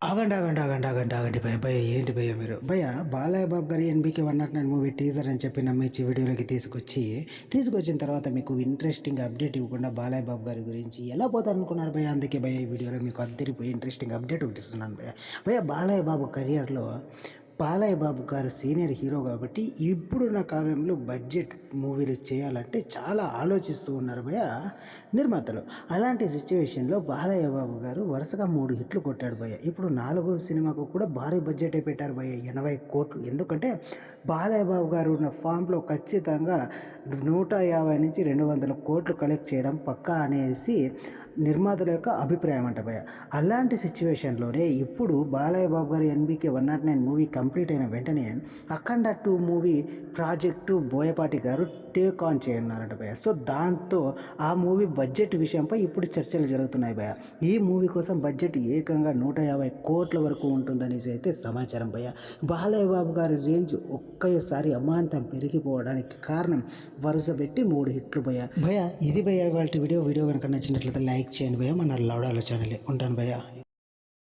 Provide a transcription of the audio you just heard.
ఆగండి ఆగండి ఆగండి ఆగండి ఆగండి భయ భయ ఏంటి భయ మీరు భయ బాలయ్య బాబు గారి ఎన్బికే 109 మూవీ టీజర్ అని చెప్పి నమ్మించి వీడియోలోకి తీసుకొచ్చిన తర్వాత మీకు ఇంట్రెస్టింగ్ అప్డేట్ ఇవ్వకుండా బాలయ్య బాబు గారి గురించి ఎలా పోతారు అనుకున్నారు భయ. అందుకే భయ ఈ వీడియోలో మీకు అద్దరిపోయి ఇంట్రెస్టింగ్ అప్డేట్ ఒకటి ఇస్తున్నాను భయ. భయ బాలయ్య బాబు కెరియర్లో బాలయ్య బాబు గారు సీనియర్ హీరో కాబట్టి ఇప్పుడున్న కాలంలో బడ్జెట్ మూవీలు చేయాలంటే చాలా ఆలోచిస్తూ ఉన్నారు భయ నిర్మాతలు. అలాంటి సిచ్యువేషన్లో బాలయ్య బాబు గారు వరుసగా 3 హిట్లు కొట్టాడు భయ. ఇప్పుడు 4వ సినిమాకు కూడా భారీ బడ్జెటే పెట్టారు భయ, 80 కోట్లు. ఎందుకంటే బాలయ్య బాబు గారు ఉన్న ఫామ్లో ఖచ్చితంగా 150 నుంచి 200 కోట్లు కలెక్ట్ చేయడం పక్కా అనేసి నిర్మాతల యొక్క అభిప్రాయం అంట భయ. అలాంటి సిచ్యువేషన్లోనే ఇప్పుడు బాలయ్య బాబు గారి ఎన్బికే 109 మూవీ కంప్లీట్ అయిన వెంటనే అఖండ 2 మూవీ ప్రాజెక్టు బోయపాటి గారు టేక్ ఆన్ చేయన్నారట భయ. సో దాంతో ఆ మూవీ బడ్జెట్ విషయంపై ఇప్పుడు చర్చలు జరుగుతున్నాయి భయ. ఈ మూవీ కోసం బడ్జెట్ ఏకంగా 150 కోట్ల వరకు ఉంటుందనేసి అయితే సమాచారం భయ. బాలయ్య బాబు గారి రేంజ్ ఒక్కసారి అమాంతం పెరిగిపోవడానికి కారణం వరుస పెట్టి 3 హిట్లు భయ. భయ ఇది భయ వాళ్ళ వీడియో కనుక నచ్చినట్లయితే లైక్ చేయండి భయ. మన లౌడాలో ఛానల్ ఉంటాను భయ.